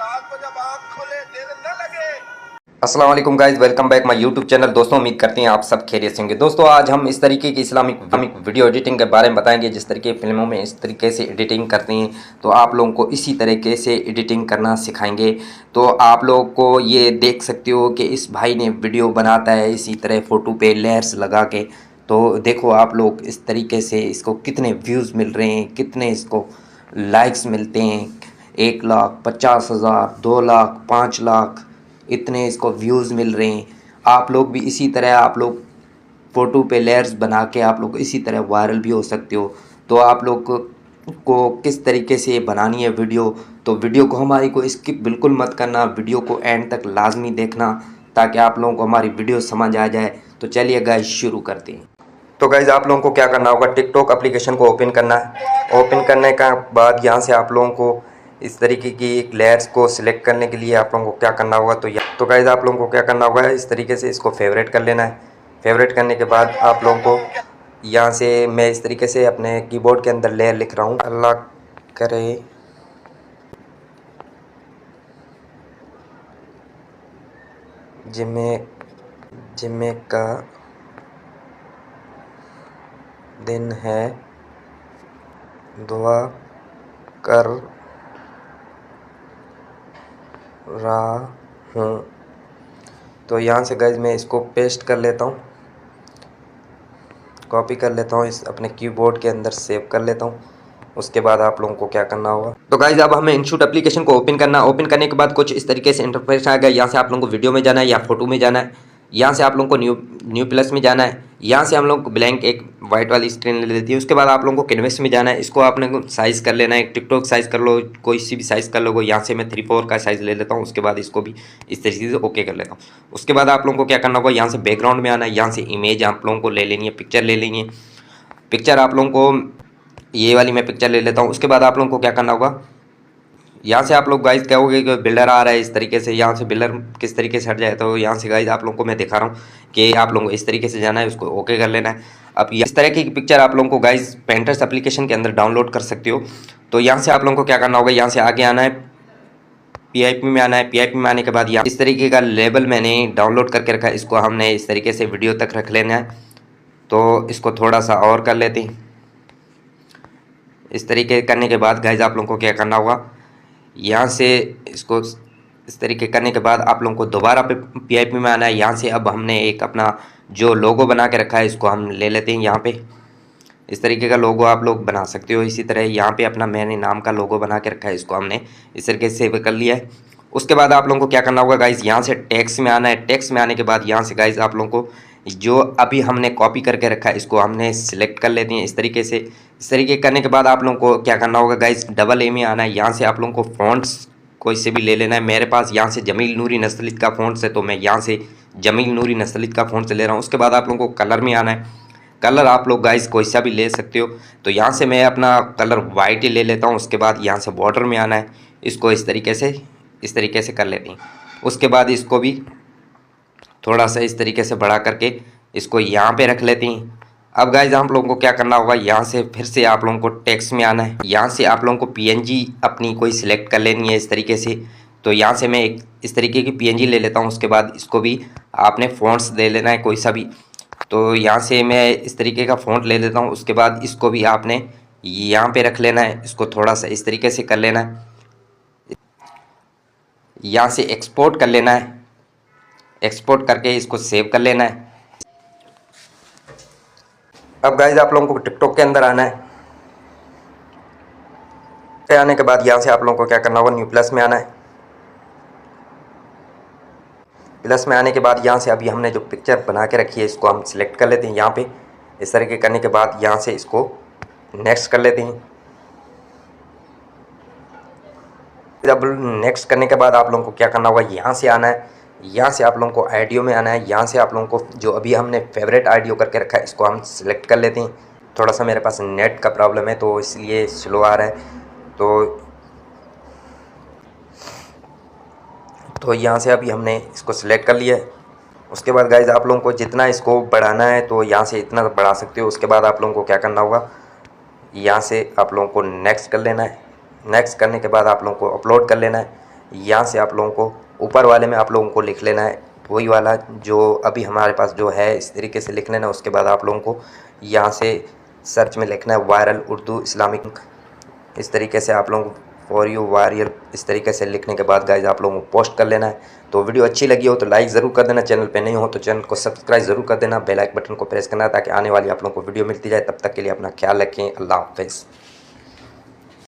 रात को जब आँख खोले देर न लगे। अस्सलाम वालेकुम guys, welcome back my YouTube channel. दोस्तों उम्मीद करते हैं आप सब खैरियत से होंगे। दोस्तों आज हम इस तरीके की इस्लामिक वीडियो एडिटिंग के बारे में बताएंगे, जिस तरीके फिल्मों में इस तरीके से एडिटिंग करते हैं तो आप लोगों को इसी तरीके से एडिटिंग करना सिखाएंगे। तो आप लोगों को ये देख सकते हो कि इस भाई ने वीडियो बनाता है इसी तरह फ़ोटो पे लेयर्स लगा के। तो देखो आप लोग इस तरीके से इसको कितने व्यूज़ मिल रहे हैं, कितने इसको लाइक्स मिलते हैं। 1,50,000, 2 लाख, 5 लाख इतने इसको व्यूज़ मिल रहे हैं। आप लोग भी इसी तरह आप लोग फ़ोटो पे लेयर्स बना के आप लोग इसी तरह वायरल भी हो सकते हो। तो आप लोग को किस तरीके से बनानी है वीडियो, तो वीडियो को हमारी को स्किप बिल्कुल मत करना, वीडियो को एंड तक लाजमी देखना ताकि आप लोगों को हमारी वीडियो समझ आ जाए। तो चलिए गाइस शुरू करते हैं। तो गाइस आप लोगों को क्या करना होगा, टिकटॉक एप्लीकेशन को ओपन करना है। ओपन करने का बाद यहाँ से आप लोगों को इस तरीके की एक लेयर्स को सिलेक्ट करने के लिए आप लोगों को क्या करना होगा, तो गाइस आप लोगों को क्या करना होगा, इस तरीके से इसको फेवरेट कर लेना है। फेवरेट करने के बाद आप लोगों को यहाँ से मैं इस तरीके से अपने कीबोर्ड के अंदर लेयर लिख रहा हूँ। अल्लाह करे जिम्मे का दिन है, दुआ कर रहा हूँ। तो यहाँ से गाइस मैं इसको पेस्ट कर लेता हूँ, कॉपी कर लेता हूँ, इस अपने कीबोर्ड के अंदर सेव कर लेता हूँ। उसके बाद आप लोगों को क्या करना होगा, तो गाइस अब हमें इनशूट एप्लीकेशन को ओपन करना। ओपन करने के बाद कुछ इस तरीके से इंटरफेस आएगा। यहाँ से आप लोगों को वीडियो में जाना है या फोटो में जाना है। यहाँ से आप लोगों को न्यू प्लस में जाना है। यहाँ से हम लोग ब्लैंक एक वाइट वाली स्क्रीन ले लेती है। उसके बाद आप लोगों को कैनवस में जाना है। इसको आपने साइज़ कर लेना है, टिकटॉक साइज़ कर लो, कोई सी भी साइज़ कर लो। यहाँ से मैं 3/4 का साइज़ ले लेता हूँ। उसके बाद इसको भी इस तरीके से ओके कर लेता हूँ। उसके बाद आप लोगों को क्या करना होगा, यहाँ से बैकग्राउंड में आना है। यहाँ से इमेज आप लोगों को ले लेनी है, पिक्चर ले लेनी है। पिक्चर आप लोगों को ये वाली मैं पिक्चर ले लेता हूँ। उसके बाद आप लोगों को क्या करना होगा, यहाँ से आप लोग गाइस कहोगे कि बिल्डर आ रहा है इस तरीके से, यहाँ से बिल्डर किस तरीके से हट जाए। तो यहाँ से गाइस आप लोगों को मैं दिखा रहा हूँ कि आप लोगों को इस तरीके से जाना है, उसको ओके कर लेना है। अब इस तरह की पिक्चर आप लोगों को गाइस पेंटर्स एप्लीकेशन के अंदर डाउनलोड कर सकते हो। तो यहाँ से आप लोगों को क्या करना होगा, यहाँ से आगे आना है, पीआईपी में आना है। पीआईपी में आने के बाद यहाँ इस तरीके का लेबल मैंने डाउनलोड करके रखा है, इसको हमने इस तरीके से वीडियो तक रख लेना है। तो इसको थोड़ा सा और कर लेते हैं। इस तरीके करने के बाद गाइस आप लोगों को क्या करना होगा, यहाँ से इसको इस तरीके करने के बाद आप लोगों को दोबारा पे पीआईपी में आना है। यहाँ से अब हमने एक अपना जो लोगो बना के रखा है इसको हम ले लेते हैं। यहाँ पे इस तरीके का लोगो आप लोग बना सकते हो। इसी तरह यहाँ पे अपना मैंने नाम का लोगो बना के रखा है, इसको हमने इस तरीके से सेव कर लिया है। उसके बाद आप लोगों को क्या करना होगा गाइज, यहाँ से टेक्स्ट में आना है। टेक्स्ट में आने के बाद यहाँ से गाइज आप लोगों को जो अभी हमने कॉपी करके रखा है इसको हमने सिलेक्ट कर लेते हैं इस तरीके से। इस तरीके करने के बाद आप लोगों को क्या करना होगा गाइज, डबल ए में आना है। यहाँ से आप लोगों को फ़ॉन्ट्स कोई से भी ले लेना है। मेरे पास यहाँ से जमील नूरी नस्लित का फ़ॉन्ट्स है, तो मैं यहाँ से जमील नूरी नस्लित का फ़ॉन्ट्स ले रहा हूँ। उसके बाद आप लोगों को कलर में आना है। कलर आप लोग गाइस कोई सा भी ले सकते हो। तो यहाँ से मैं अपना कलर वाइट ही ले लेता हूँ। उसके बाद यहाँ से बॉर्डर में आना है, इसको इस तरीके से कर लेते हैं। उसके बाद इसको भी थोड़ा सा इस तरीके से बड़ा करके इसको यहाँ पे रख लेते हैं। अब गाइज आप लोगों को क्या करना होगा, यहाँ से फिर से आप लोगों को टेक्स्ट में आना है। यहाँ से आप लोगों को पीएनजी अपनी कोई सिलेक्ट कर लेनी है इस तरीके से। तो यहाँ से मैं एक इस तरीके की पीएनजी ले लेता हूँ। उसके बाद इसको भी आपने फ़ॉन्ट्स दे लेना है कोई सा भी। तो यहाँ से मैं इस तरीके का फ़ॉन्ट ले लेता हूँ। उसके बाद इसको भी आपने यहाँ पे रख लेना है, इसको थोड़ा सा इस तरीके से कर लेना है। यहाँ से एक्सपोर्ट कर लेना है, एक्सपोर्ट करके इसको सेव कर लेना है। अब गाइज आप लोगों को टिकटॉक के अंदर आना है। आने के बाद यहाँ से आप लोगों को क्या करना होगा, न्यू प्लस में आना है। प्लस में आने के बाद यहाँ से अभी हमने जो पिक्चर बना के रखी है इसको हम सिलेक्ट कर लेते हैं। यहाँ पे इस तरीके करने के बाद यहाँ से इसको नेक्स्ट कर लेते हैं। जब नेक्स्ट करने के बाद आप लोगों को क्या करना होगा, यहाँ से आना है। यहाँ से आप लोगों को ऑडियो में आना है। यहाँ से आप लोगों को जो अभी हमने फेवरेट ऑडियो करके रखा है इसको हम सिलेक्ट कर लेते हैं। थोड़ा सा मेरे पास नेट का प्रॉब्लम है तो इसलिए स्लो आ रहा है। तो यहाँ से अभी हमने इसको सिलेक्ट कर लिया है। उसके बाद गाइज आप लोगों को जितना इसको बढ़ाना है तो यहाँ से इतना बढ़ा सकते हो। उसके बाद आप लोगों को क्या करना होगा, यहाँ से आप लोगों को नेक्स्ट कर लेना है। नेक्स्ट करने के बाद आप लोगों को अपलोड कर लेना है। यहाँ से आप लोगों को ऊपर वाले में आप लोगों को लिख लेना है वही वाला जो अभी हमारे पास जो है, इस तरीके से लिख लेना। उसके बाद आप लोगों को यहाँ से सर्च में लिखना है वायरल उर्दू इस्लामिक। इस तरीके से आप लोगों को फॉर यू वायरल इस तरीके से लिखने के बाद गाइज आप लोगों को पोस्ट कर लेना है। तो वीडियो अच्छी लगी हो तो लाइक ज़रूर कर देना, चैनल पे नहीं हो तो चैनल को सब्सक्राइब ज़रूर कर देना, बेल आइकन बटन को प्रेस करना ताकि आने वाली आप लोगों को वीडियो मिलती जाए। तब तक के लिए अपना ख्याल रखें, अल्लाह हाफ़िज़।